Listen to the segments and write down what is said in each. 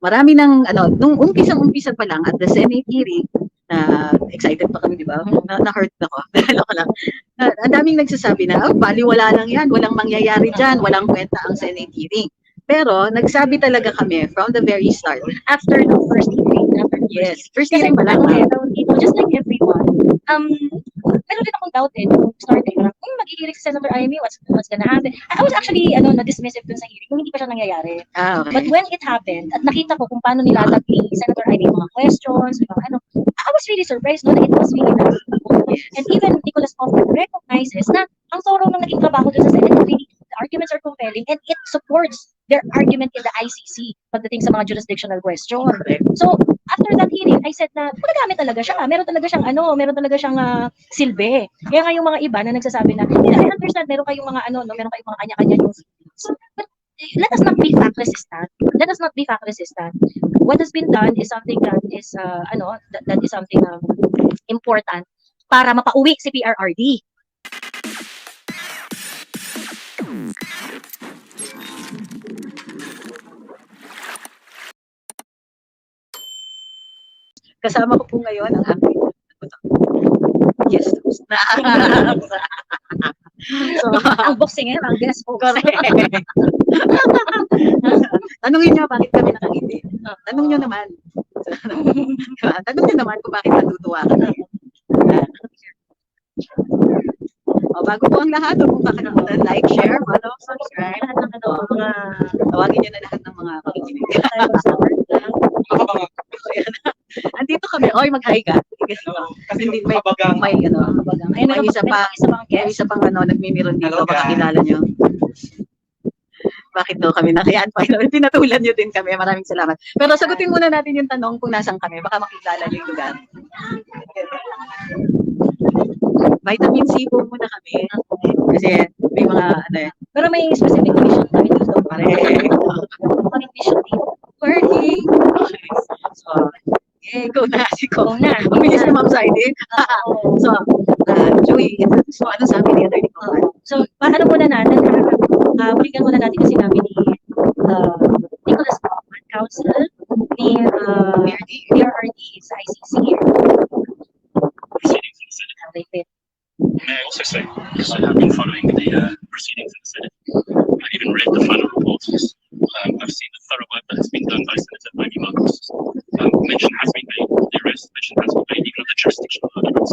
marami ng nung umpisang-umpisa pa lang at the Senate hearing, excited pa kami, di ba? Na-hurt ako. Ko lang. Ang daming nagsasabi na, baliwala lang yan, walang mangyayari dyan, walang kwenta ang Senate hearing. Pero nagsabi talaga kami from the very start. After the first hearing. Yes, first hearing pa lang. Just like everyone, meron din akong doubt nung starting. Mag-hearing si Senator Amy, what's gonna happen? I was actually na-dismissive dun sa hearing kung hindi pa siya nangyayari. Okay. But when it happened, at nakita ko kung paano nilatag ni Senator Amy mga questions, mga I was really surprised that it was really done. And even Nicholas Hoffman recognizes na ang thorough ng naging trabaho dun sa Senate, really, the arguments are compelling and it supports their argument in the ICC pagdating sa mga jurisdictional question. So, after that hearing, I said na magagamit talaga siya. Meron talaga siyang silbi. Kaya nga yung mga iba na nagsasabi na, I understand, meron kayong mga meron kayong mga kanya-kanya yung but let us not be fact resistant. Let us not be fact resistant. What has been done is something that is that is something important para mapauwi si PRRD. Kasama ko po ngayon ang aking guest host na so, ang boxinger, ang guest host. Correct. Tanungin niyo bakit kami nakangiti. Tanong niyo naman. Tanong niyo naman kung bakit natutuwa kami. Bago po ang lahat, kung kakalimutan, like, share, follow, subscribe. Tawagin niyo na lahat ng mga pakikinig. Andito kami. Oy, mag-hi ka. Kasi hindi may isa pang nagmimiron dito, makakilala nyo. Bakit daw kami nakiyaan pa? Pinatulan nyo din kami. Maraming salamat. Pero sagutin muna natin yung tanong kung nasan kami. Baka makilala nyo yung lugar. Vitamin C po muna kami. Kasi may mga pero may specific mission kami dito. Kami mission dito. Working. So, go na. Umilis na Ma'am Saidi. So, Joey, so ano sabi ni Atty. Coman? So, paano muna natin, balikan muna natin yung sinabi ni Nicholas Hoffman, Counsel, ni PRRD sa ICC. May I also say, I have been following the proceedings in the Senate. I've even read the final report. I've seen the thorough work that has been done by Senator Amy Marcos. Mention has been made, the arrest mention has been made, even of the jurisdictional arguments.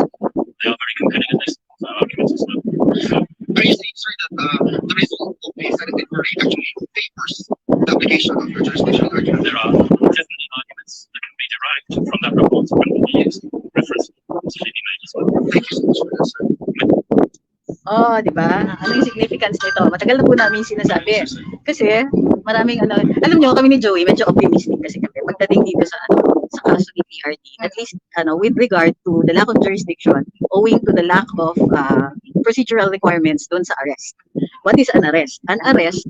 They are very compelling and they support our arguments as well. Are you saying, sir, that the result of the Senate inquiry actually favors the application of your jurisdictional argument? There are definitely arguments that can be derived from that report and will be used. Reference absolutely made as well. Thank you so much for that, sir. Di ba? Ano yung significance nito? Matagal na po namin sinasabi. Kasi, maraming alam nyo, kami ni Joey, medyo optimistic kasi kami pagdating dito sa kaso ni PRD. At least, with regard to the lack of jurisdiction, owing to the lack of procedural requirements doon sa arrest. What is an arrest? An arrest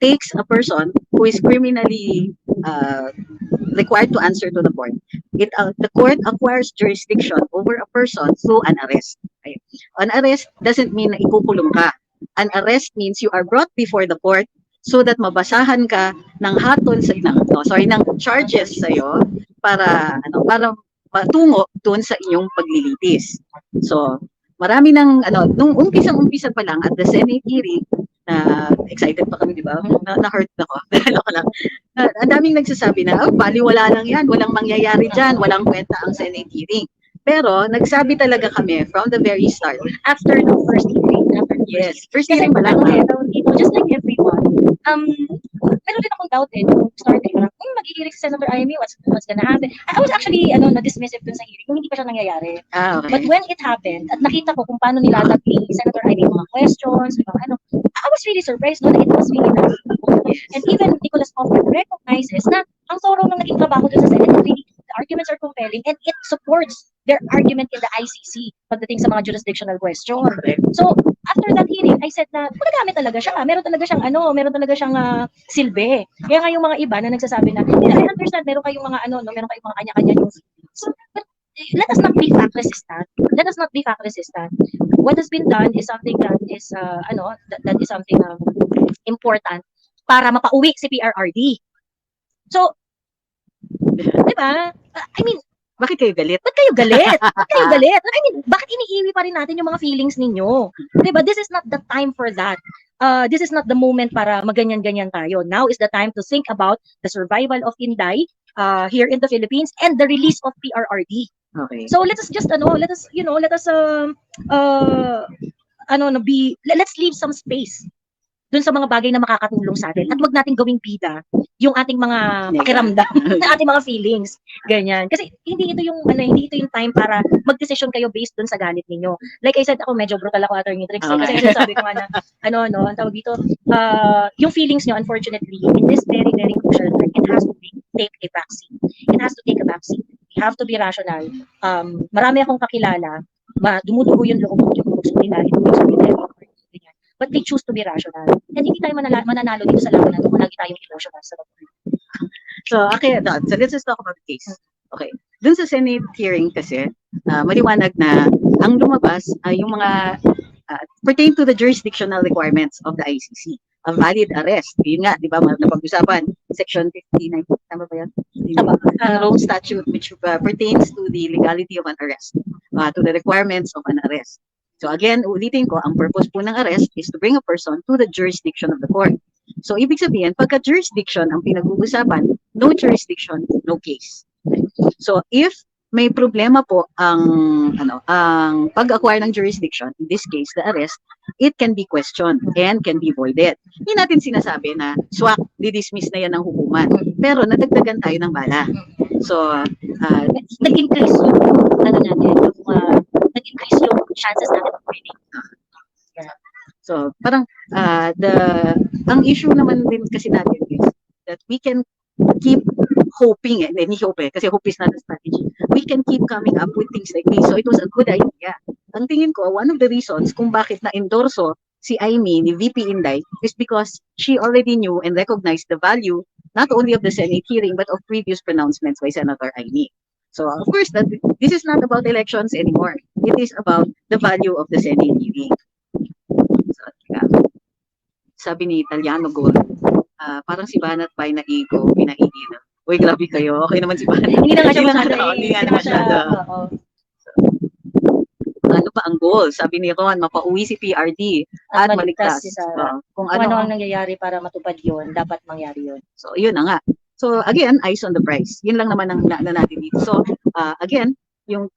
takes a person who is criminally required to answer to the court. The court acquires jurisdiction over a person through an arrest. Okay. An arrest doesn't mean na ikukulong ka. An arrest means you are brought before the court so that mabasahan ka ng hatol ng charges sa iyo para patungo doon sa inyong paglilitis. So, marami ng nung umpisang-umpisa pa lang at the Senate hearing, excited pa kami, di ba? Na-hurt ako. Ko lang. Ang daming nagsasabi na, baliwala lang yan, walang mangyayari dyan, walang kwenta ang Senate hearing. Pero nagsabi talaga kami from the very start. After the first hearing. Yes, first hearing pa lang. Just like everyone, meron din akong doubt nung starting. Mag-hearing si Senator Amy, what's gonna happen? I was actually na-dismissive dun sa hearing kung hindi pa siya nangyayari. Okay. But when it happened, at nakita ko kung paano nilatag ni Senator Amy mga questions, mga I was really surprised that it was really done. And even Nicholas Hoffman recognizes na ang thorough ng naging trabaho dun sa Senate, really, the arguments are compelling and it supports their argument in the ICC pagdating sa mga jurisdictional question. So, after that hearing, I said na magagamit talaga siya. Meron talaga siyang silbi. Kaya nga yung mga iba na nagsasabi na, I understand, meron kayong mga kanya-kanya yung but let us not be fact resistant. Let us not be fact resistant. What has been done is something that is that is something important para mapauwi si PRRD. So, di ba? I mean, Bakit kayo galit? ba't kayo galit? Ba't kayo galit? I mean, bakit iniiwi pa rin natin yung mga feelings ninyo? Diba? This is not the time for that. This is not the moment para maganyan-ganyan tayo. Now is the time to think about the survival of Inday here in the Philippines and the release of PRRD. Okay. So let us just let's leave some space dun sa mga bagay na makakatulong sa atin at wag nating gawing bida yung ating mga pakiramdam, ating mga feelings, ganyan. Kasi hindi ito yung time para magdesisyon kayo based dun sa galit ninyo. Like I said, ako medyo brutal ako, Attorney Trix, kasi sabi ko nga na ang tawag dito, yung feelings nyo, unfortunately, in this very very crucial time, it has to take a backseat. It has to take a backseat. We have to be rational. Marami akong kakilala, dumudugo yung loob yung gusto nila, but they choose to be rational. And hindi tayo mananalo dito sa laban na ito kung lagi tayong emotional sa doctor. So let's just talk about the case. Okay. Dun sa Senate hearing kasi, maliwanag na ang lumabas ay yung mga pertain to the jurisdictional requirements of the ICC. A valid arrest. Yun nga, di ba, napag-usapan, Section 59, tama ba yan? Tama. Rome statute which pertains to the legality of an arrest, to the requirements of an arrest. So again, ulitin ko, ang purpose po ng arrest is to bring a person to the jurisdiction of the court. So ibig sabihin, pagka jurisdiction ang pinag-uusapan, no jurisdiction, no case. So if may problema po ang pag-acquire ng jurisdiction, in this case, the arrest, it can be questioned and can be voided. Hindi natin sinasabi na swak, di-dismiss na yan ng hukuman. Pero nadagdagan tayo ng bala. So, nag-increase yung nag-increase yung chances natin of winning. So, parang ang issue naman din kasi natin is that we can keep hoping, hindi hope kasi hope is not a strategy. We can keep coming up with things like this. So, it was a good idea. Ang tingin ko, one of the reasons kung bakit na-endorso si Aimee, ni VP Inday, is because she already knew and recognized the value not only of the Senate hearing but of previous pronouncements by Senator Aimee. So, of course, this is not about elections anymore. It is about the value of the Senate hearing. So, sabi ni Italiano Gold, parang si Banat Pai na ego, pinaigilan. Uy, grabe kayo. Okay naman si Banat. Hindi na nga siya Hindi nga masyado. Ano ba ang goal? Sabi ni Ron, mapauwi si PRD at maligtas. Si Sara. Kung Ano ano ang nangyayari para matupad yun, dapat mangyari yun. So, yun na nga. So, again, eyes on the prize. Yun lang naman ang na natin dito. So, again,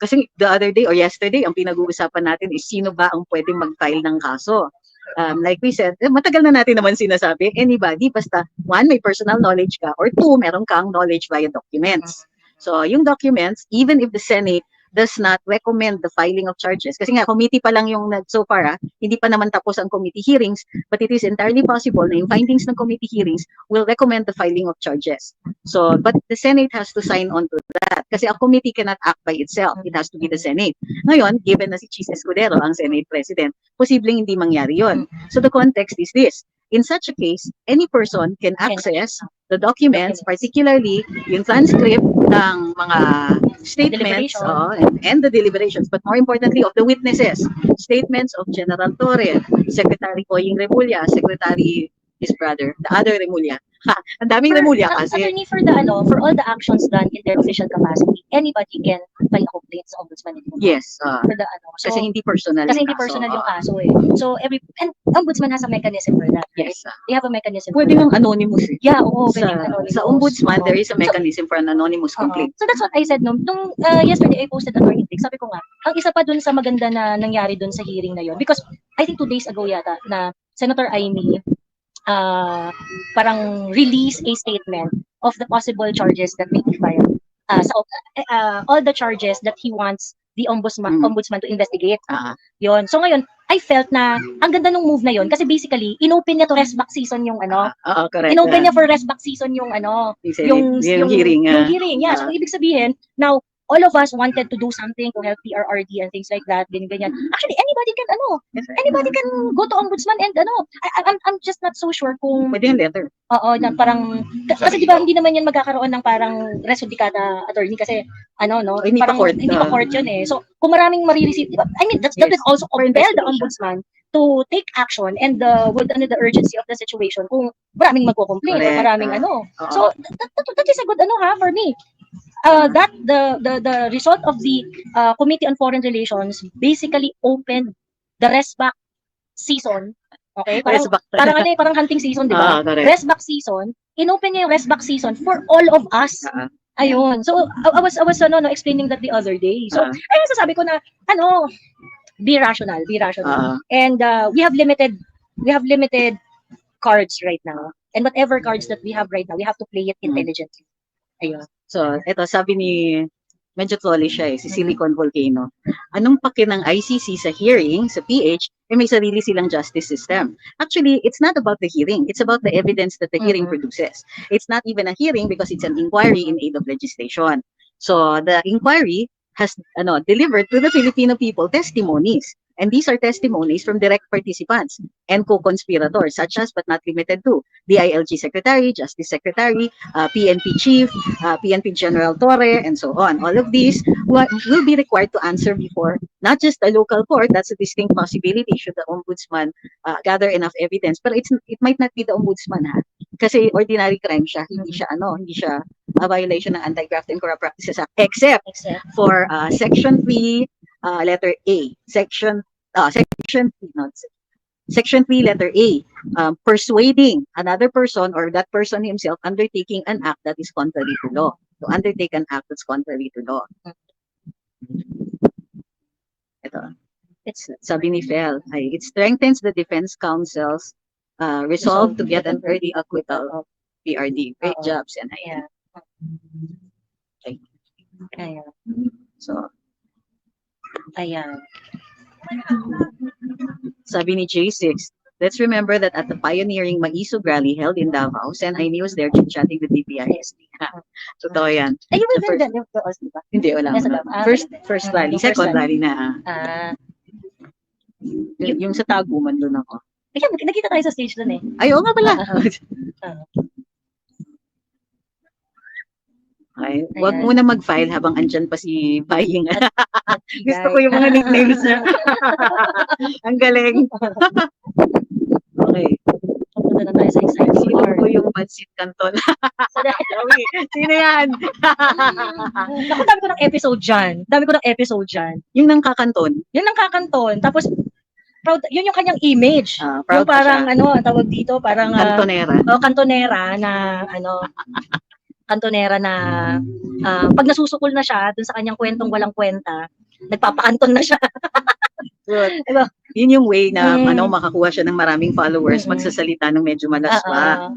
kasi the other day or yesterday, ang pinag-uusapan natin is sino ba ang pwedeng mag-file ng kaso. Like we said, matagal na natin naman sinasabi, anybody, basta one, may personal knowledge ka, or two, meron kang knowledge via documents. So, yung documents, even if the Senate does not recommend the filing of charges. Kasi nga, committee pa lang yung so far, hindi pa naman tapos ang committee hearings, but it is entirely possible na yung findings ng committee hearings will recommend the filing of charges. So, but the Senate has to sign on to that. Kasi a committee cannot act by itself. It has to be the Senate. Ngayon, given na si Chis Escudero ang Senate President, posibleng hindi mangyari yon. So, the context is this. In such a case, any person can access the documents, particularly yung transcript ng mga statements and the deliberations, but more importantly of the witnesses, statements of General Torre, Secretary Coying Remulla, Secretary his brother, the other Remulla. Ang daming Remulla kasi. Attorney, for all the actions done in their official capacity, anybody can file a complaint sa ombudsman. Yes. For the so, kasi hindi personal. Kasi hindi personal yung kaso eh. So and ombudsman has a mechanism for that. Yes. They have a mechanism. Pwede ng anonymous. Yeah, oo. Sa ombudsman, there is a mechanism for an anonymous complaint. So that's what I said nung yesterday I posted a Attorney Trix. Sabi ko nga, ang isa pa dun sa maganda na nangyari dun sa hearing na yon, because I think 2 days ago yata na Senator Aimee parang release a statement of the possible charges that may be filed. All the charges that he wants the ombudsman to investigate. Yon. So ngayon, I felt na ang ganda ng move na yon kasi basically inopen niya to rest back season yung correct. Inopen niya for rest back season yung yung hearing. Yung hearing. Yeah. So ibig sabihin, now all of us wanted to do something to help PRRD and things like that, ganyan. Actually, anybody can go to ombudsman and I'm just not so sure kung pwede yung letter. Oo, na parang kasi di ba hindi naman yan magkakaroon ng parang res judicata attorney kasi hindi parang pa court. Hindi pa court yun eh. So, kung maraming marireceive, I mean, that will also compel the ombudsman to take action and with the urgency of the situation kung maraming magko-complain or Correct. maraming Oo. So that is a good for me. That the result of the Committee on Foreign Relations basically opened the rest back season. Okay? Rest back. Parang hunting season, di ba? Correct. Rest back season. Inopen niya yung rest back season for all of us. Ayun. So I was explaining that the other day. So ayun sasabi ko na be rational. And we have limited cards right now. And whatever cards that we have right now, we have to play it intelligently. Ayun. So, eto, sabi ni, medyo trolly siya si Silicon Volcano. Anong pake ng ICC sa hearing, sa PH, may sarili silang justice system. Actually, it's not about the hearing. It's about the evidence that the hearing produces. It's not even a hearing because it's an inquiry in aid of legislation. So, the inquiry has delivered to the Filipino people testimonies. And these are testimonies from direct participants and co-conspirators, such as but not limited to the ILG Secretary, Justice Secretary, PNP Chief, PNP General Torre, and so on. All of these will be required to answer before not just a local court. That's a distinct possibility should the ombudsman gather enough evidence. But it might not be the ombudsman, kasi ordinary crime siya, hindi siya a violation ng Anti-Graft and Corrupt Practices Act, except for Section 3, letter A, Section 3, letter A, persuading another person or that person himself undertaking an act that is contrary to law. To undertake an act that's contrary to law. Ito. Sabi ni Fel, it strengthens the defense counsel's resolve to get an early acquittal of PRD. Great job, Senay. Okay. So, ayan. Sabi ni J6, let's remember that at the pioneering Maisog rally held in Davao, Senay was there chit-chatting with DPISD. Totoo yan. Ay, you will then to us, di ba? Hindi, wala. First rally. Second rally na. Yung sa Taguman doon ako. Ayan, nakita tayo sa stage doon eh. Ay, oo nga pala. Okay. Huwag muna mag-file habang andyan pa si Baying. Gusto ko yung mga nicknames niya. Ang galing. Okay. Pupunta na tayo sa exciting Sino part. ko yung Pansit Canton? Sino yan? Naku, dami ko ng episode dyan. Yung nang kakanton. Yun ang kakanton. Tapos, proud, yun yung kanyang image. Proud yung parang, siya. tawag dito, parang, Kantonera. kantonera na, pag nasusukol na siya, dun sa kanyang kwentong walang kwenta, nagpapakanton na siya. Diba? Yun yung way na makakuha siya ng maraming followers, magsasalita ng medyo malaswa.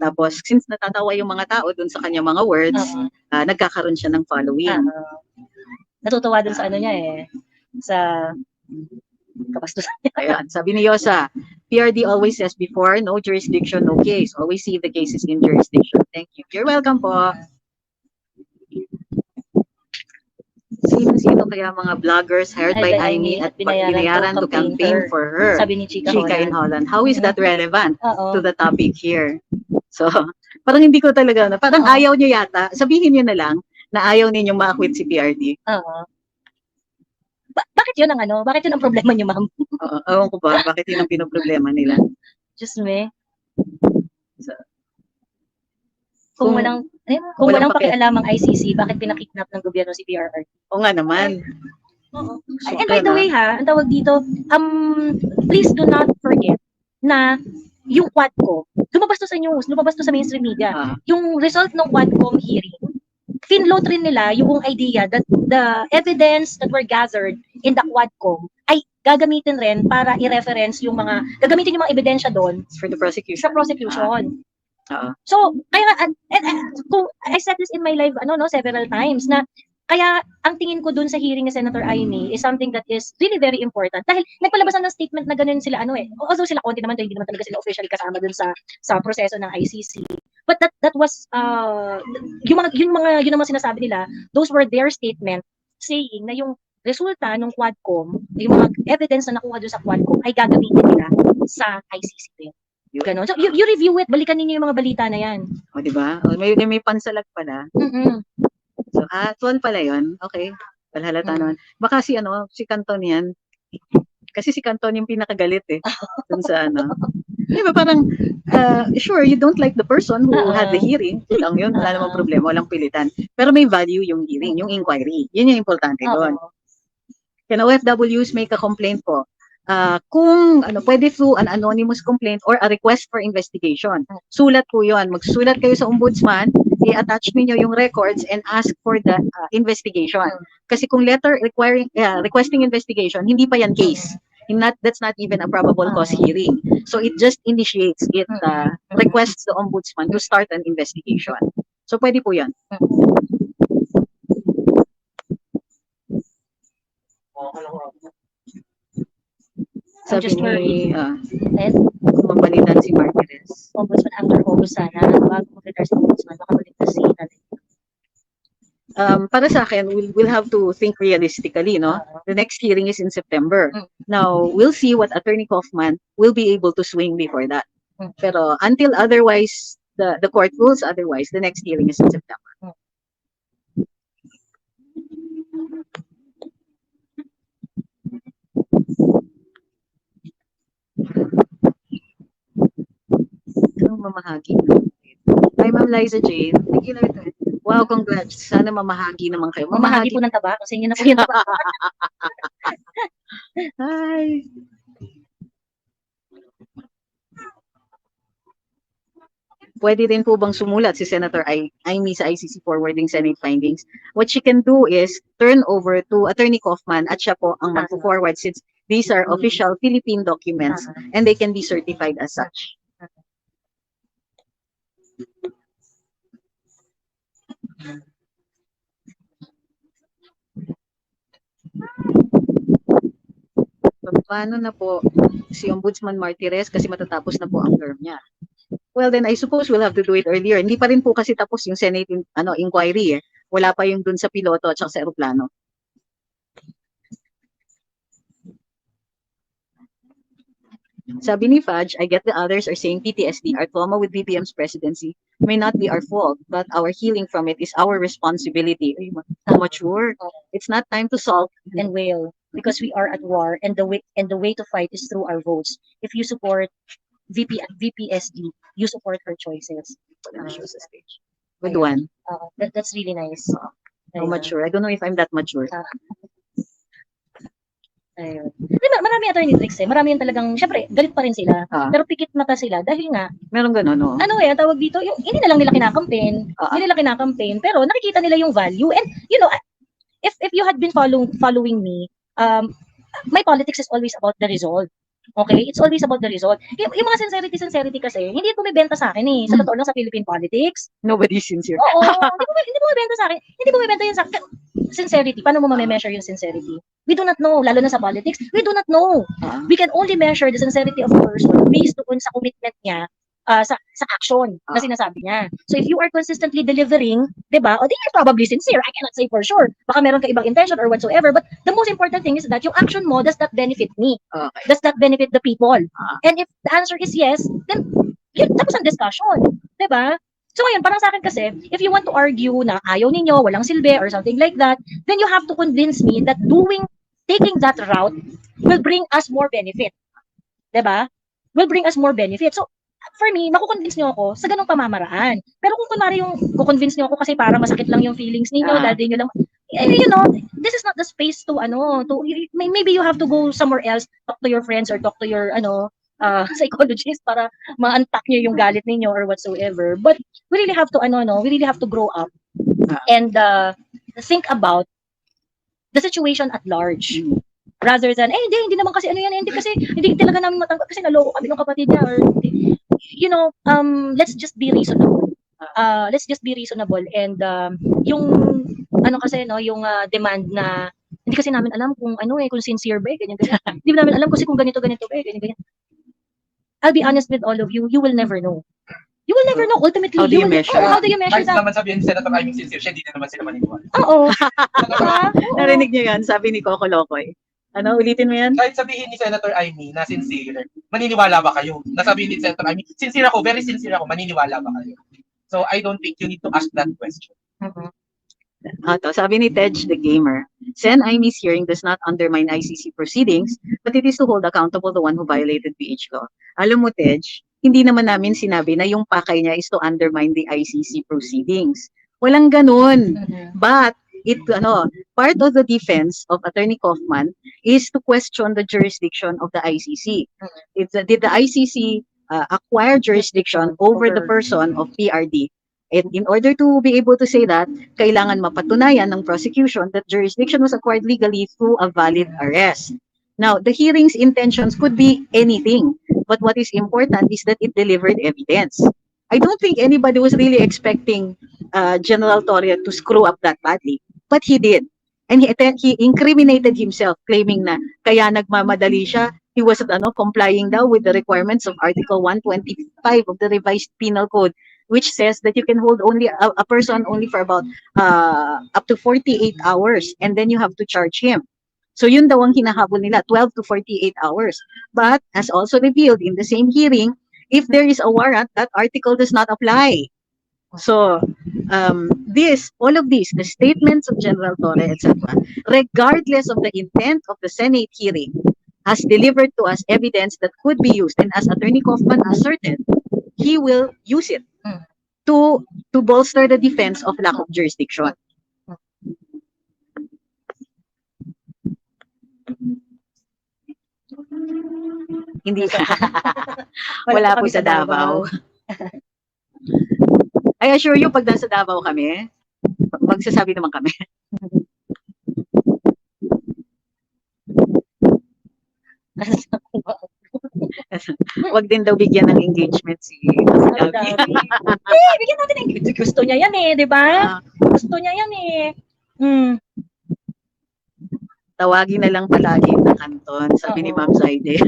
Tapos, since natatawa yung mga tao dun sa kanyang mga words, nagkakaroon siya ng following. Natutuwa dun sa niya sa kabastusan niya. Ayan, sabi ni Yosa, PRD always says before, no jurisdiction, no case. Always see the cases in jurisdiction. Thank you. You're welcome po. Sino kaya mga vloggers hired by Aimee at binayaran to campaign for her? Sabi ni Chika in Holland. How is that relevant to the topic here? So, parang hindi ko talaga, parang ayaw nyo yata. Sabihin nyo na lang na ayaw ninyong ma-acquit si PRD. Bakit yun ang problema niyo, ma'am? Ewan ko ba, bakit yun ang pinoproblema nila? Just me. So, kung walang pakialam ang ICC, bakit pinakidnap ng gobyerno si PRRD? O nga naman. And by the way ang tawag dito, please do not forget na yung Quadcom, lumabas to sa news, lumabas to sa mainstream media. Yung result ng Quadcom hearing, finload rin nila yung idea that the evidence that were gathered in the Quadcom ay gagamitin rin para i-reference gagamitin yung mga ebidensya doon for the prosecution. Sa prosecution. So, kaya, kung I said this in my live, several times, na kaya ang tingin ko dun sa hearing ni Senator Aimee is something that is really very important. Dahil nagpalabasan ng statement na ganun sila, although sila konti naman, hindi naman talaga sila officially kasama dun sa proseso ng ICC. But that was, yun naman sinasabi nila, those were their statement saying na yung resulta ng Quadcom, yung mga evidence na nakuha dun sa Quadcom ay gagamitin nila sa ICC din. Ganon. So, you review it, balikan ninyo yung mga balita na yan. O, diba? May pansalag pala. So, actual pala yun. Okay. Halata naman. Baka si Canton yan, Kasi si Canton yung pinakagalit eh. Dun sa ano. Di ba parang, sure, you don't like the person who had the hearing. Yun lang yun, wala namang problema, walang pilitan. Pero may value yung hearing, yung inquiry. Yun yung importante doon. Oo. Can OFWs make a complaint po? Kung pwede through an anonymous complaint or a request for investigation. Sulat po yun. Magsulat kayo sa ombudsman, i-attach niyo yung records and ask for the investigation. Kasi kung letter requesting investigation, hindi pa yan case. That's not even a probable cause hearing. So it just initiates, it requests the ombudsman to start an investigation. So pwede po yan. I'm Sabi just worried. ni, kung mapalitan si Martires. Ombudsman after August sana, bago mag-retire sa ombudsman, baka maligtas si natin. Para sa akin, we'll have to think realistically, no? The next hearing is in September. Now, we'll see what Attorney Kaufman will be able to swing before that. Pero until otherwise, the court rules otherwise, the next hearing is in September. Anong mamahagi? Hi, Ma'am Liza Jane. Thank you, Lord. Wow, congrats. Sana mamahagi naman kayo. Mamahagi po ng taba, kasi inyo na po yung taba. Hi. Pwede din po bang sumulat si Senator Amy sa ICC forwarding Senate findings? What she can do is turn over to Attorney Kaufman at siya po ang mag-forward since these are official Philippine documents and they can be certified as such. Paano na po si Ombudsman Martires kasi matatapos na po ang term niya? Well, then I suppose we'll have to do it earlier. Hindi pa rin po kasi tapos yung Senate inquiry eh. Wala pa yung dun sa piloto at sa eroplano. Sabi ni Fudge, I get the others are saying PTSD, our trauma with BBM's presidency may not be our fault, but our healing from it is our responsibility. Ay, mature. It's not time to solve And will, because we are at war, and the way to fight is through our votes. If you support VPSD, you support her choices. Good one. That's really nice. So mature. I don't know if I'm that mature. Ayun. Marami attorney tricks eh. Marami yung talagang, syempre, galit pa rin sila. Pero pikit mata sila dahil nga, meron ganun, no? Tawag dito, yung hindi na lang nila kinakampaign. Hindi nila kinakampaign, pero nakikita nila yung value. And, you know, if you had been following me, my politics is always about the result. Okay? It's always about the result. Yung mga sincerity kasi, hindi bumibenta sa akin eh. Sa totoo lang sa Philippine politics. Nobody's sincere. Oo, hindi bumibenta sa akin. Hindi bumibenta yun sa sincerity. Paano mo ma-measure yung sincerity? We do not know. Lalo na sa politics, we do not know. We can only measure the sincerity of a person based doon sa commitment niya sa action na sinasabi niya. So if you are consistently delivering, 'di ba? O di you're probably sincere. I cannot say for sure. Baka meron ka ibang intention or whatsoever, but the most important thing is that yung action mo does that benefit me? Okay. Does that benefit the people? And if the answer is yes, then yun, tapos ang discussion, 'di ba? So ngayon, parang sa akin kasi, if you want to argue na ayaw ninyo, walang silbi or something like that, then you have to convince me that taking that route will bring us more benefit. 'Di ba? Will bring us more benefit. So for me, makukonvince niyo ako sa ganung pamamaraan. Pero kung kunwari yung kukonvince niyo ako kasi para masakit lang yung feelings niyo, dahil din niyo lang, you know, this is not the space to maybe you have to go somewhere else, talk to your friends or talk to your psychologist para ma-unpack niyo yung galit ninyo or whatsoever. But we really have to we really have to grow up and think about the situation at large. Rather than, hindi naman kasi hindi kasi, hindi talaga namin matanggap kasi naloko kami ng kapatid niya or, you know, let's just be reasonable. Let's just be reasonable and yung, kasi, no, yung demand na, hindi kasi namin alam kung kung sincere ba ganyan. Hindi namin alam kasi kung ganito ba ganyan. I'll be honest with all of you, you will never know. You will never know. Ultimately, how do you measure? How do you measure Kahit that? naman sabihin ni Senator Amy sincere, siya hindi na naman sila maniniwala. Oo. Narinig niyo yan, sabi ni Coco Locoy. Ulitin mo yan? Kahit sabihin ni Senator Amy na sincere, maniniwala ba kayo? Nasabihin ni Senator Amy, sincere ako, very sincere ako, maniniwala ba kayo? So I don't think you need to ask that question. Sabi ni Tej the Gamer, Sen Imy's hearing does not undermine ICC proceedings, but it is to hold accountable the one who violated PH law. Alam mo, Tej, hindi naman namin sinabi na yung pakay niya is to undermine the ICC proceedings. Walang ganun. But part of the defense of Attorney Kaufman is to question the jurisdiction of the ICC. Did the ICC acquire jurisdiction over the person of PRD? And in order to be able to say that, kailangan mapatunayan ng prosecution that jurisdiction was acquired legally through a valid arrest. Now, the hearing's intentions could be anything, but what is important is that it delivered evidence. I don't think anybody was really expecting General Torre to screw up that badly, but he did. And he incriminated himself, claiming na kaya nagmamadali siya. He was complying daw with the requirements of Article 125 of the Revised Penal Code, which says that you can hold only a person only for about up to 48 hours, and then you have to charge him. So yun daw ang hinahabol nila, 12 to 48 hours. But as also revealed in the same hearing, if there is a warrant, that article does not apply. So all of these, the statements of General Torre, etc., regardless of the intent of the Senate hearing, has delivered to us evidence that could be used. And as Attorney Kaufman asserted, he will use it to bolster the defense of lack of jurisdiction. Hindi wala po sa Davao. I assure you, pag nasa Davao kami, magsasabi naman kami. Wag din daw bigyan ng engagement si Gabi. Bigyan natin ng gusto niya yan di ba? Gusto niya yan Tawagin na lang palagi na Canton, sabi ni Ma'am Zaide.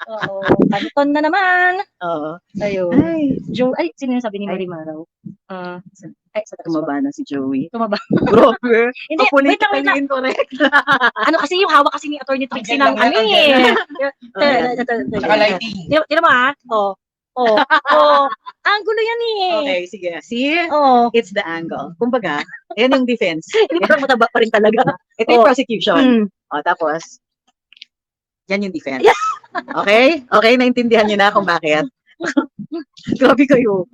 Oo, Canton na naman. Oo. Ayun. Sino yung sabi ni Marimaraw? Tumaba na si Joey. Tumaba. Grabe. Hindi, wait lang. Incorrect. Kasi yung hawak kasi ni Attorney Trixie ng Saka lighting. Tira mo ang gulo yan Okay, sige. See? Oo. It's the angle. Kumbaga, yan yung defense. Hindi parang mataba pa rin talaga. Ito yung prosecution. Tapos, yan yung defense. Okay? Okay, naintindihan niyo na kung bakit. Grabe kayo.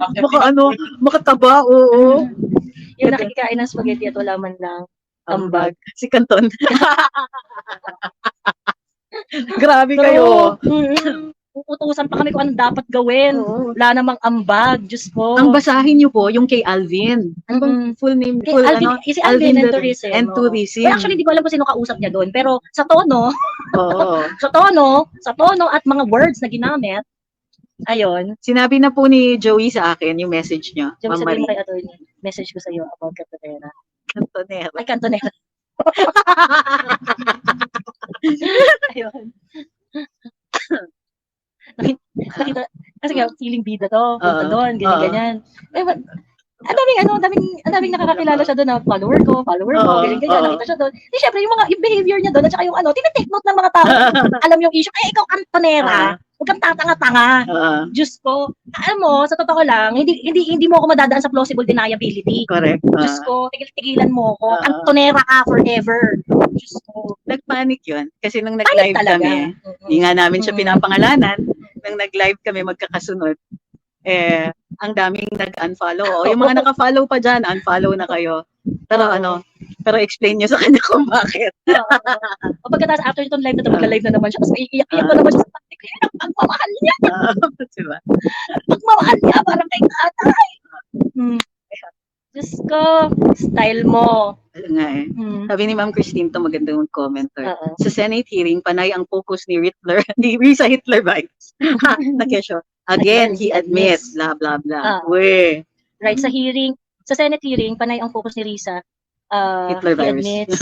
Makataba, oo. Yung nakikain ng spaghetti at wala man lang ambag. Si Canton. Grabe kayo. Utusan pa kami kung anong dapat gawin. Wala namang ambag. Diyos ko. Ang basahin niyo po yung kay Alvin. Ano bang full name? Si Alvin and Tourism. And Tourism. Well, actually, di ko alam kung sino kausap niya doon. Pero sa tono, Oo. sa tono at mga words na ginamit, ayun. Sinabi na po ni Joey sa akin yung message niyo. Diyan Ma'am sabihin mo Marie. kay attorney, message ko sa iyo about Cantonera. Cantonera. Ay, Cantonera. Ayun. Nakita, kasi nga, feeling bida to, punta doon, ganyan. Ang daming nakakakilala siya doon na follower mo, ganyan, nakita siya doon. Di syempre, yung behavior niya doon, at saka yung tinitake note ng mga tao, alam yung issue, ikaw Cantonera, huwag kang tatanga-tanga. Diyos ko, alam mo, sa totoo lang, hindi mo ako madadaan sa plausible deniability. Correct. Diyos ko, tigilan mo ako, Cantonera ka forever. Diyos ko. Nagpanic yun. Kasi nung nag-live kami, hindi nga namin siya pinapangalanan, nung nag-live kami magkakasunod, ang daming nag-unfollow. Yung mga naka-follow pa dyan, unfollow na kayo. Pero explain nyo sa kanya kung bakit. Pagkatapos after itong live na ito, magla-live na naman siya, tapos iiyak-iyak na naman siya sa pati. Ang pagmamahal niya. Diba? Pagmamahal niya, parang kay tatay. Diyos ko, style mo. Ano nga Sabi ni Ma'am Christine, to magandang commenter. Sa Senate hearing, panay ang focus ni Risa Hitler Bites. Nakesyo. Again, he admits, blah, blah, blah. Right, sa Senate hearing, panay ang focus ni Risa. Hitler He virus. admits.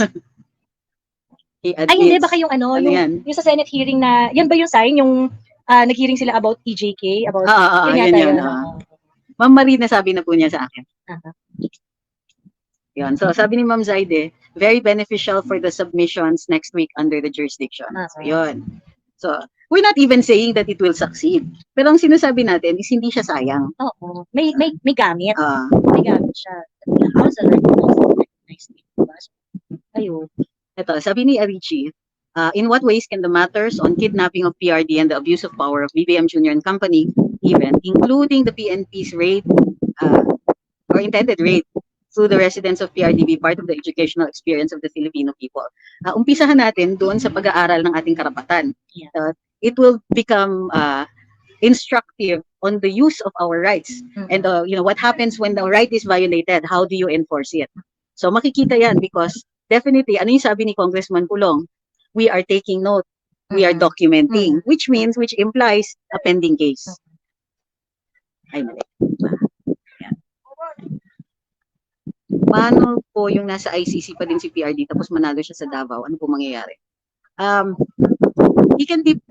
He admits. Ay, hindi, baka yung yan? yung sa Senate hearing na, yan ba yung sign, yung nag-hearing sila about TJK? About, yun yun. Ma'am Marie, nasabi na po niya sa akin. Yun. So, sabi ni Ma'am Zaide, very beneficial for the submissions next week under the jurisdiction. So, yun. So, we're not even saying that it will succeed. Pero ang sinasabi natin is hindi siya sayang. Oo. May gamit. May gamit siya. The House already recognized it. Ayun. Ito, sabi ni Arichi, in what ways can the matters on kidnapping of PRD and the abuse of power of BBM Jr. and Company, even including the PNP's raid uh, or intended raid through the residents of PRD, be part of the educational experience of the Filipino people? Umpisahan natin doon sa pag-aaral ng ating karapatan. Yeah. It will become instructive on the use of our rights. And what happens when the right is violated? How do you enforce it? So makikita yan because definitely, ano yung sabi ni Congressman Pulong? We are taking note. We are documenting, which implies a pending case. Ay, mali. Yan. Paano po yung nasa ICC pa din si PRD tapos manalo siya sa Davao? Ano po mangyayari? He can be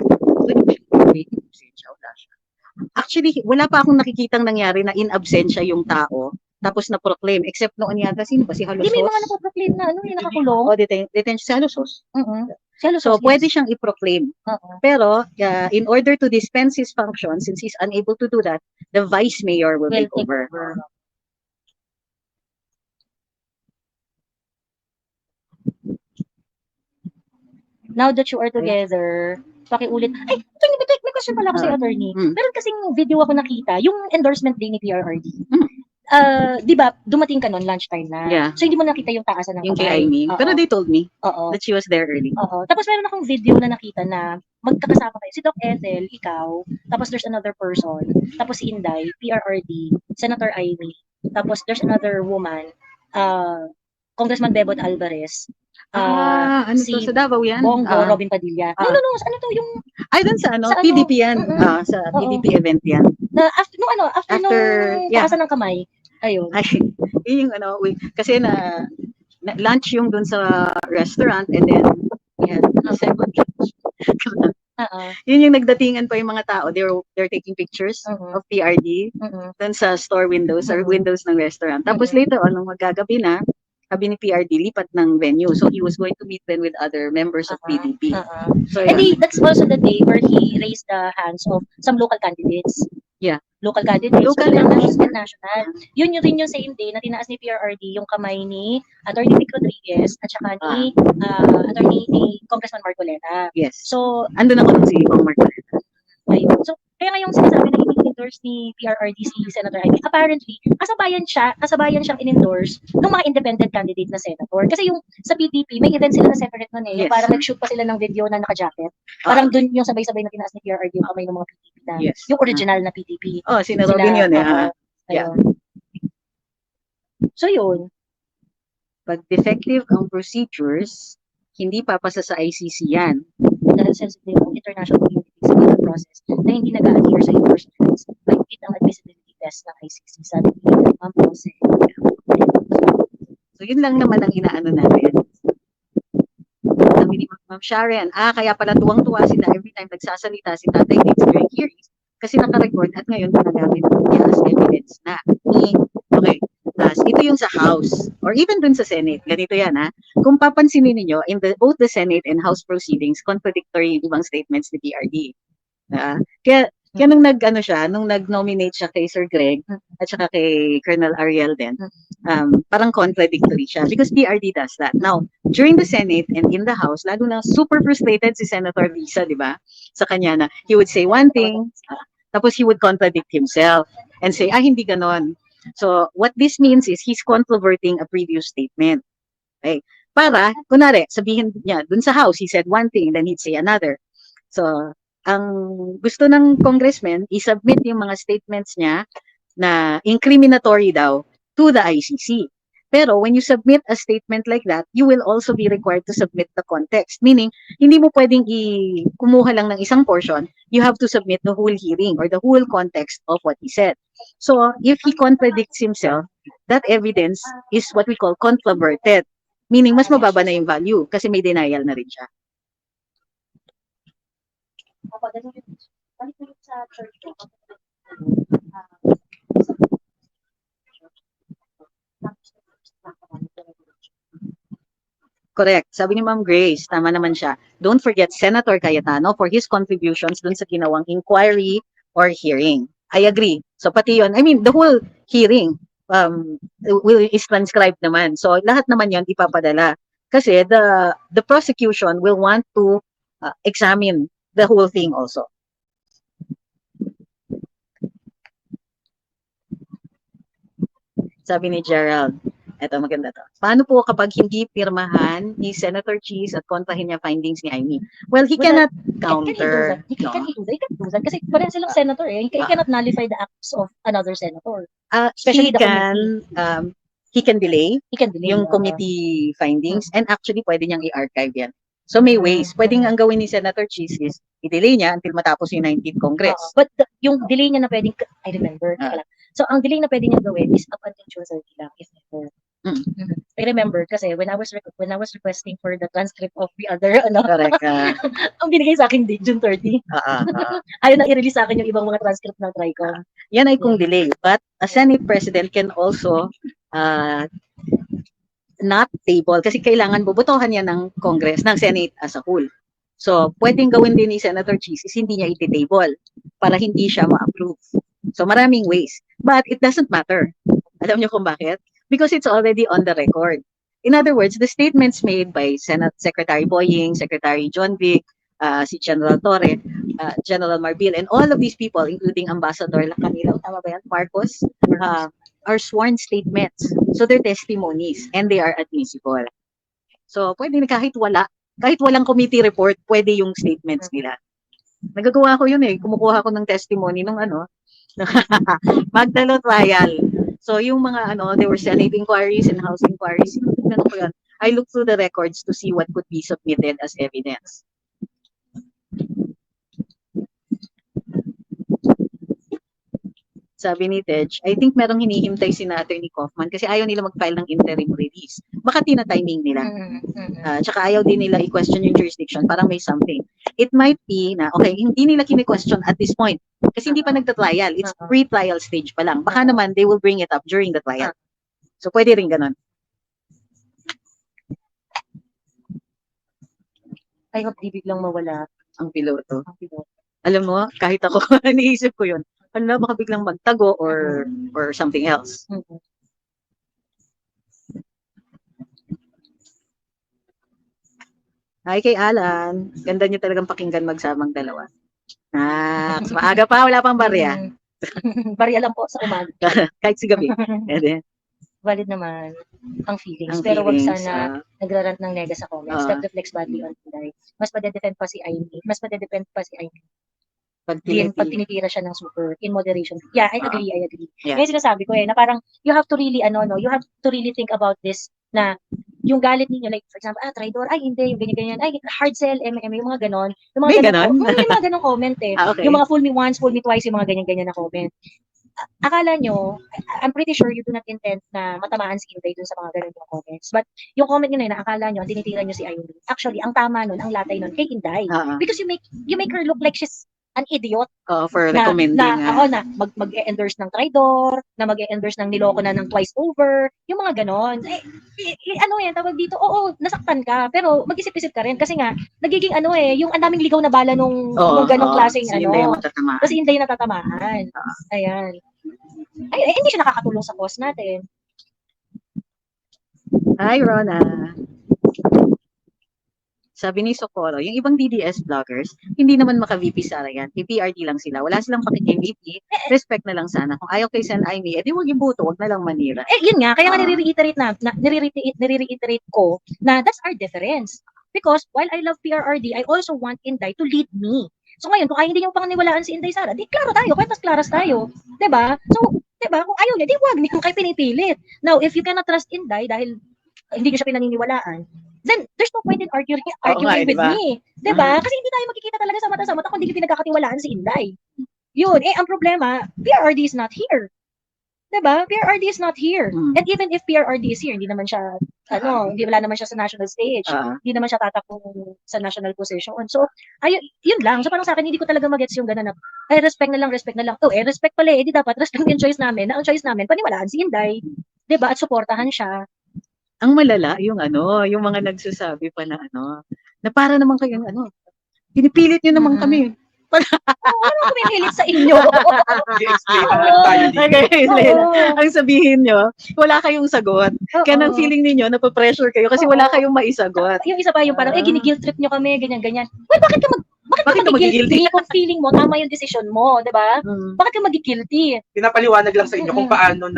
actually, wala pa akong nakikitang nangyari na in absentia yung tao tapos na-proclaim. Except noon yata, sino ba? Si Halosos? Hindi, may mga napoproclaim na ano, yung nakakulong. O, detention si Halosos. So, So, pwede siyang i-proclaim. Oo. Pero, in order to dispense his function, since he's unable to do that, the vice mayor will take over. Now that you are together, pakiulit. Ay, attorney, may question pala ako sa attorney. Meron kasing video ako nakita, yung endorsement day ni PRRD. Di ba, dumating ka noon, lunchtime na. Yeah. So, hindi mo nakita yung taasan ng Yung kay kamay. Amy. Oo. Pero they told me Oo. that she was there early. Oo. Tapos meron akong video na nakita na magkakasama kayo. Si Doc Ethel, ikaw, tapos there's another person, tapos si Inday, PRRD, Senator Amy, tapos there's another woman, Congressman Bebot Alvarez, Ano si to? Sa Davao yan? Bongo, Robin Padilla. No, ano to yung Ay, dun sa ano? Sa ano? PDP yan. Sa Oo. PDP event yan. na after nung After, nung yeah. taasan ng kamay. Ayun. Ay, yun yung ano, kasi na lunch yung dun sa restaurant and then we had second lunch. Yun yung nagdatingan pa yung mga tao. They're taking pictures of PRD dun sa store windows or windows ng restaurant. Tapos later on, nung magagabi na, sabi ni PRD, lipat ng venue. So he was going to meet then with other members of PDP. So, And yeah. that's also the day where he raised the hands of some local candidates. Yeah. Local candidates. Local and and national. Yun rin yung same day na tinaas ni PRRD yung kamay ni Attorney Vic Rodriguez at saka ni Attorney ni Congressman Marcoleta. Yes. So, Andun ako nung si Pong Marcoleta. ayun. So, kaya ngayong sinasabi na in-endorse ni PRRD si Senator Amy, apparently, kasabayan siyang in-endorse ng mga independent candidate na senator. Kasi yung sa PDP, may event sila na separate nun eh. Yung Yes. parang nag-shoot pa sila ng video na naka-jacket. Parang dun yung sabay-sabay na tinaas ni PRRD yung kamay ng mga PDP na. Yes. Yung original na PDP. Oh, si Robin yun eh. Yeah. Ayun. So yun. Pag defective ang procedures, hindi papasa sa ICC yan. Dahil sensitive ang international community sa legal process na hindi nag-adhere sa endorsements, mahigpit ang admissibility test ng ICC, sabi ni Ma'am Jose. So yun lang naman ang inaano natin. Sabi ni Ma'am Sharon, kaya pala tuwang-tuwa sila every time nagsasalita si Tatay Diggs during hearings kasi naka-record at ngayon ginagamit niya as evidence na. Okay. Ito yung sa House or even dun sa Senate. Ganito yan Kung papansinin niyo in both the Senate and House proceedings, contradictory yung ibang statements ni PRD. Kaya nung nung nag-nominate siya kay Sir Greg at saka kay Colonel Ariel din, parang contradictory siya because PRD does that. Now, during the Senate and in the House, lalo na super frustrated si Senator Risa, di ba? Sa kanya na he would say one thing, tapos he would contradict himself and say, hindi ganon. So, what this means is he's controverting a previous statement. Okay? Para, kunwari, sabihin niya, dun sa House, he said one thing, then he'd say another. So, ang gusto ng congressman, i-submit yung mga statements niya na incriminatory daw to the ICC. Pero when you submit a statement like that, you will also be required to submit the context. Meaning, hindi mo pwedeng kumuha lang ng isang portion. You have to submit the whole hearing or the whole context of what he said. So, if he contradicts himself, that evidence is what we call controverted. Meaning, mas mababa na yung value kasi may denial na rin siya. Sa church ko, Correct. Sabi ni Ma'am Grace, tama naman siya. Don't forget Senator Cayetano for his contributions dun sa ginawang inquiry or hearing. I agree. So pati yun, I mean, the whole hearing is transcribed naman. So lahat naman yun ipapadala Kasi the prosecution will want to examine the whole thing also. Sabi ni Gerald, eto maganda to. Paano po kapag hindi pirmahan ni Senator Cheese at kontrahin niya findings ni Amy? Well, he Well, cannot Can he do that? counter. He no? can he do that? He can do that. Kasi pareho silang senator eh. He cannot nullify the acts of another senator. Especially the He can delay He can delay. yung committee findings and actually pwede niyang i-archive yan. So may ways. Pwedeng ang gawin ni Senator Cheese is i-delay niya until matapos yung 19th Congress. But yung delay niya na pwedeng, I remember. Teka lang. So ang delay na pwede niya gawin is up until June 30 lang, if ever. I remember kasi when I was requesting for the transcript of the other Correct. ang binigay sa akin date June 30. Ayaw na i-release sa akin yung ibang mga transcript ng TRICOM. Yan ay kung delay. But a Senate President can also not table kasi kailangan bubutohan niya ng Congress, ng Senate as a whole. So, pwedeng gawin din ni Senator Cheese is hindi niya iti-table para hindi siya ma-approve. So, maraming ways. But it doesn't matter. Alam niyo kung bakit? Because it's already on the record. In other words, the statements made by Senate Secretary Boying, Secretary John Vic, si General Torre, General Marbil, and all of these people, including Ambassador Lacanilaw, tama ba yan? Marcos, are sworn statements. So they're testimonies and they are admissible. So pwede na kahit walang committee report, pwede yung statements nila. Nagagawa ko yun eh. Kumukuha ko ng testimony nung Magdalo trial. So yung mga there were Senate inquiries and House inquiries. I looked through the records to see what could be submitted as evidence. Sabi ni Tej, I think merong hinihintay si Attorney Kaufman kasi ayaw nila mag-file ng interim release. Baka tina-timing nila. Tsaka ayaw din nila i-question yung jurisdiction. Parang may something. It might be na, okay, hindi nila kini-question at this point. Kasi hindi pa nagta-trial. It's pre-trial stage pa lang. Baka naman, they will bring it up during the trial. So, pwede rin ganun. I hope di biglang mawala Ang piloto. ang piloto. Alam mo, kahit ako, niisip ko yun. Ano baka biglang magtago or something else. Hi kay Alan. Ganda niyo talagang pakinggan magsamang dalawa. Mas maaga pa, wala pang barya. Barya lang po sa umaga. Kahit si gabi. Pwede. Valid naman ang feelings. Ang Pero wag feelings, sana nagrarant ng nega sa comments. That reflects badly on Inday. Mas madedepend pa si Amy. Pag Pag tinitira siya ng super in moderation. Yeah, I agree. Yeah. Kaya sinasabi ko na parang you have to really you have to really think about this na yung galit ninyo, like for example, traidor, ay hindi, yung ganyan, ay hard sell, yung mga ganon. Yung mga May ganon? May mga ganon comment eh. Okay. Yung mga fool me once, fool me twice, yung mga ganyan-ganyan na comment. Akala nyo, I'm pretty sure you do not intend na matamaan si Inday dun sa mga ganun yung comments. But yung comment nyo na yun, akala nyo, tinitira nyo si Ayumi. Actually, ang tama nun, ang latay nun, kay Inday. Because you make her look like she's an idiot. For recommending. Na mag-endorse ng traidor, na mag-endorse ng niloko na ng twice over, yung mga ganon. Tawag dito, oo, nasaktan ka, pero mag-isip-isip ka rin. Kasi nga, nagiging yung ang daming ligaw na bala nung ganong klaseng kasi hindi natatamaan. Ayan. Ay, hindi siya nakakatulong sa cause natin. Hi, Rona. Sabi ni Socorro, yung ibang DDS vloggers, hindi naman maka-VP Sara yan. PPRD lang sila. Wala silang pakikip-VP. Respect na lang sana. Kung ayaw kay Sen Amy, edi huwag ibuto, huwag na lang manira. Yun nga, kaya nga nire-reiterate ko na that's our difference. Because while I love PRRD, I also want Inday to lead me. So ngayon, kung hindi yung pangniwalaan si Inday Sara, di klaro tayo, kahit mas klaras tayo. Diba? So, diba, kung ayaw niya, di wag niyo kayo pinipilit. Now, if you cannot trust Inday dahil hindi ko siya pinaniniwalaan, then there's no point in arguing with me. Diba? Kasi hindi tayo magkikita talaga sa mata kung hindi ko pinagkakatiwalaan si Inday. Yun, ang problema, PRRD is not here. Diba? PRRD is not here. And even if PRRD is here, hindi naman siya, wala naman siya sa national stage. Hindi naman siya tatakbo sa national position. So, yun lang. So, parang sa akin, hindi ko talaga magets yung gano'n na, respect na lang. Respect pala di dapat respect yung choice namin. Na ang choice namin, paniwalaan si Inday. Diba? At suportahan siya. Ang malala, yung yung mga nagsasabi pa na na para naman kayong pinipilit nyo naman kami. Ano kumikilit sa inyo? I-explain Oo. lang tayo dito. Okay, Leila. Oo. Ang sabihin nyo, wala kayong sagot. Kaya nang Oo. feeling ninyo, napapressure kayo kasi Oo. wala kayong maisagot. Yung isa pa yung parang, Ah. gini-guilt trip nyo kami, ganyan-ganyan. Well, bakit ka Bakit ka mag-guilty kung feeling mo, tama yung decision mo, di ba? Hmm. Bakit ka mag-guilty? Pinapaliwanag lang sa inyo kung paano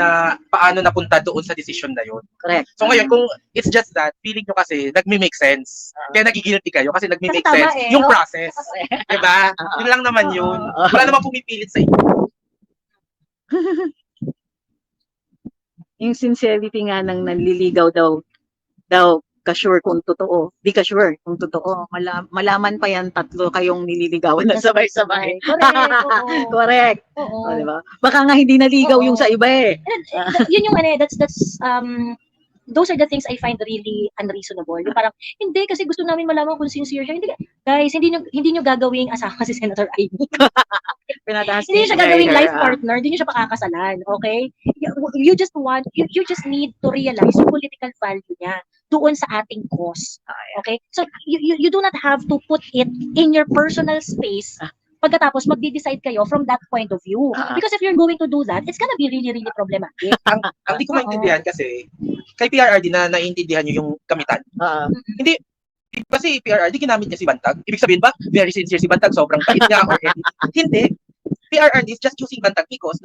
napunta doon sa desisyon na yun. Correct. So ngayon, kung it's just that, feeling nyo kasi nagme-make sense. Kaya nagigilty kayo kasi nagme-make Kasi tama sense eh. yung process. Diba? Yun lang naman yun. Wala namang pumipilit sa inyo. Yung sincerity nga ng nanliligaw daw ka-sure kung totoo. Di ka-sure kung totoo. Malaman pa yan tatlo kayong nililigawan na sabay-sabay. Correct. Oo. Correct. Oo. O, diba? Baka nga hindi naligaw Oo. yung sa iba eh. Yun yung those are the things I find really unreasonable. Yung parang, hindi, kasi gusto namin malaman kung sincere siya. Hindi, guys, hindi nyo gagawing asawa si Senator Ivy. Pinataas Hindi nyo siya ni gagawing Ryder, life partner. Hindi nyo siya pakakasalan. Okay? You just need to realize yung political value niya doon sa ating cause. Okay? So, you do not have to put it in your personal space pagkatapos magde-decide kayo from that point of view. Because if you're going to do that, it's gonna be really, really problematic. Ang di ko maintindihan kasi, kay PRRD na naiintindihan nyo yung kamitan. Hindi, kasi PRRD ginamit niya si Bantag. Ibig sabihin ba, very sincere si Bantag, sobrang bait niya or anything. Hindi. PRRD is just using Bantag because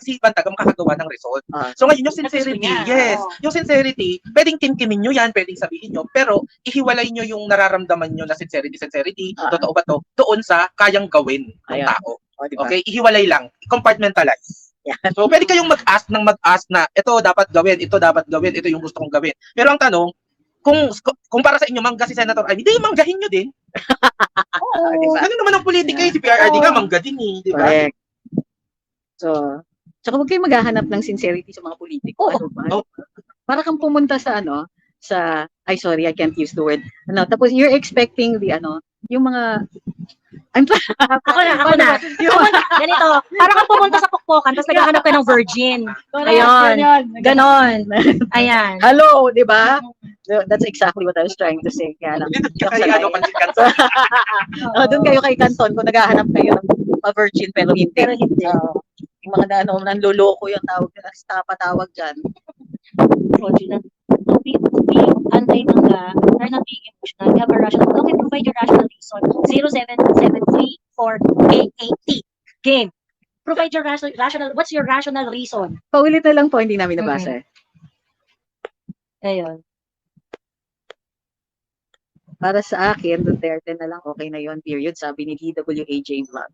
si Bantag ang makakagawa ng result. So ngayon, yung sincerity, yes, yung sincerity, pwedeng kimkimin nyo yan, pwedeng sabihin nyo, pero ihiwalay nyo yung nararamdaman nyo na sincerity, totoo ba to, doon sa kayang gawin ng tao. Okay, ihiwalay lang, compartmentalize. So pwede kayong mag-ask na ito dapat gawin, ito yung gusto kong gawin. Pero ang tanong, kung para sa inyo mangga si Senator Ivy, di manggahin nyo din. Ano naman ang politika si PRRD nga mangga din eh, di ba? Correct. So, tsaka huwag kayong maghahanap ng sincerity sa mga politiko. Ano ba? Para kang pumunta sa sorry, I can't use the word. Tapos you're expecting yung mga Ako na. Ganito, parang kang pumunta sa pukpokan, tapos naghahanap ka ng virgin. Ayun. Ganon. Ayan. Hello, di ba? That's exactly what I was trying to say. Kaya lang. Doon kayo kay Canton kung naghahanap kayo ng virgin pero hindi. Yung mga nanloloko yung tawag nila, patawag dyan. To be anti-mangga or not being emotional, we have a rational. Okay, provide your rational reason. 0773488. Game. Provide your rational. What's your rational reason? Paulit na lang po, hindi namin nabasa. Ayun. Para sa akin, Duterte na lang, okay na yon period, sabi ni DWAJ Vlog.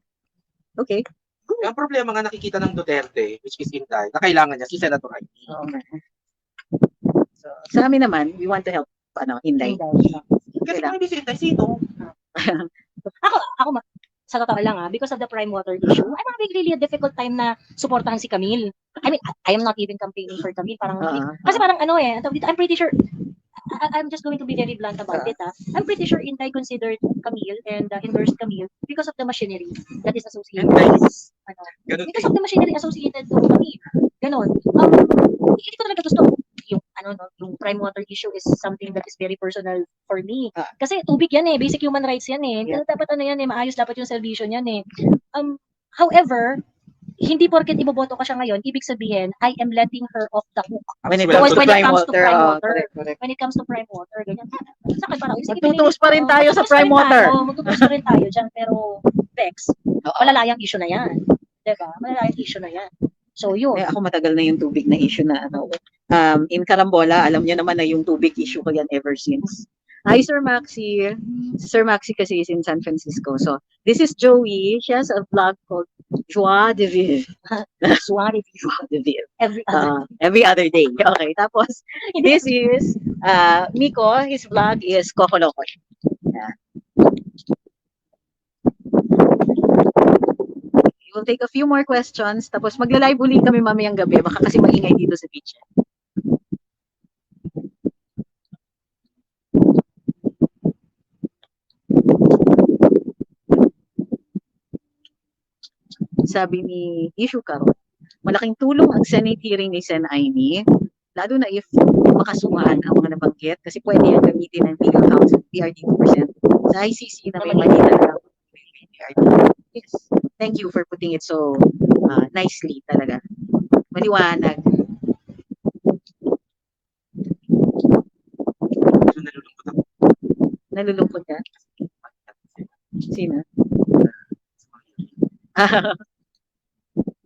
Okay. Ang problema nga nakikita ng Duterte, which is Inday, na kailangan niya si Senator Ivy. So, sa amin naman, we want to help Inday. Kasi kung hindi si Inday, sino? Ako sa totoo lang because of the prime water issue, I'm having really a difficult time na suportahan si Camille. I mean, I am not even campaigning for Camille. Kasi parang I'm pretty sure, I'm just going to be very blunt about it. I'm pretty sure Inday considered Camille and endorsed Camille because of the machinery that is associated. Because of the machinery associated to Camille. Ganon. Hindi ko talaga gusto yung prime water issue is something that is very personal for me. Kasi tubig yan basic human rights yan Dapat maayos dapat yung servisyo niyan However, hindi porket iboboto ka siya ngayon, ibig sabihin, I am letting her off the hook. When it comes to prime water. When it comes to prime water, ganyan. Sa akin parang, magtutuos pa rin tayo sa prime water. Magtutuos pa rin tayo dyan, pero Bex, malalayang issue na yan. Diba? Malalayang issue na yan. So, yun. Ako matagal na yung tubig na issue na in Carambola, alam niyo naman na yung tubig issue ko yan ever since. Hi, Sir Maxi. Sir Maxi kasi is in San Francisco. So, this is Joey. She has a vlog called Joie de Vivre. Joie de Vivre. Every other day. Okay. Tapos, this is Miko. His vlog is Coco Loco. We'll take a few more questions. Tapos, magla-live ulit kami mamayang gabi. Baka kasi maingay dito sa beach. Sabi ni Issue Karon, malaking tulong ang Senate hearing ni Sen. Aimee, lalo na if makasuhan ang mga nabanggit kasi pwede yan gamitin ng Legal House at PRD 2% sa ICC na may Manila na PRD. Yes. Thank you for putting it so nicely talaga. Maliwanag. Medyo nalulungkot ako. Nalulungkot ka? Sino?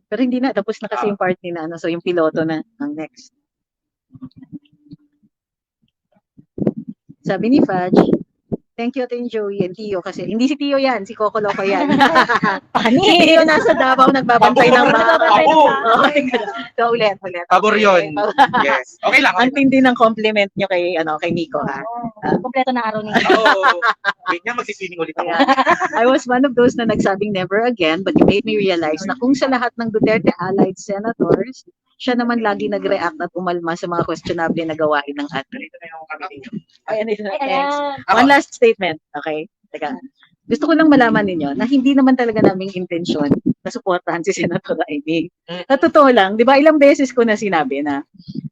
Pero hindi na, tapos na kasi yung part ni na, ano, so yung piloto na ang next. Sabi ni Fudge, thank you Ate Joey and Tio kasi hindi si Tio yan, si Coco Loco yan. Si Tio nasa Davao nagbabantay ng Nagbabantay ng Oh my God. So ulit. Pabor yun. Yes. Okay lang. Ang tindi ng compliment nyo kay Nico ha. Kompleto na araw ninyo. Oo. Wait nga, magsiswimming ulit ako. I was one of those na nagsabing never again, but you made me realize na kung sa lahat ng Duterte allied senators, siya naman lagi nag-react at umalma sa mga questionable na gawain ng atin. Ayan, thanks. One last statement, okay? Teka. Gusto ko lang malaman ninyo na hindi naman talaga naming intensyon na suportahan si Senator Amy. Sa totoo lang, di ba ilang beses ko na sinabi na,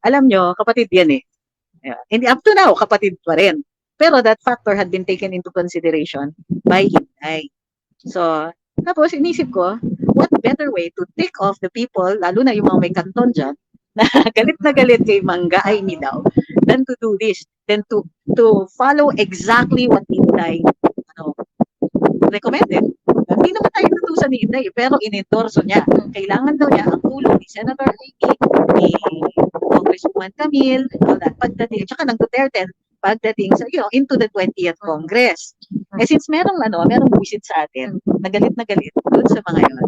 alam nyo, kapatid yan eh. Yeah. And up to now, kapatid pa rin. Pero that factor had been taken into consideration by Inday. So, tapos inisip ko, what better way to tick off the people, lalo na yung mga may kanton dyan, na galit kay Mangga Amy daw, than to do this, than to follow exactly what Inday recommended. Hindi naman tayo tutusan ni Inday, pero inendorso niya. Kailangan daw niya ang tulong ni Senator Amy, ni Congresswoman Camille, pagdating, tsaka ng Duterte, pagdating sa, into the 20th Congress. Eh, since merong visit sa atin, nagalit doon sa mga yun,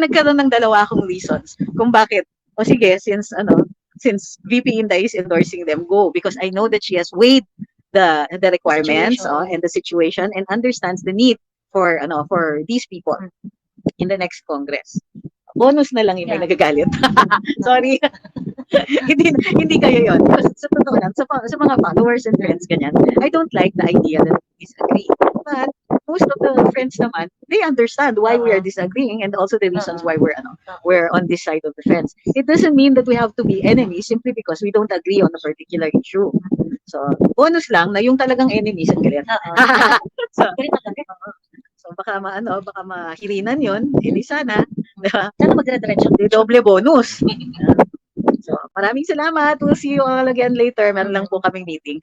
nagkaroon ng dalawa akong reasons kung bakit, sige, since VP Inday is endorsing them, go, because I know that she has weighed the requirements and the situation and understands the need for these people in the next Congress. Bonus na lang yung may nagagalit. Sorry. hindi kayo yun. Sa totoo lang, sa mga followers and friends, ganyan, I don't like the idea that we disagree. But most of the friends naman, they understand why we are disagreeing and also the reasons why we're on this side of the fence. It doesn't mean that we have to be enemies simply because we don't agree on a particular issue. So, bonus lang na yung talagang enemies ang galit. So, baka mahirinan yun. Hindi sana. Diba? Sana magdire-diretso. Doble bonus. So, maraming salamat. We'll see you all again later. Meron lang po kaming meeting.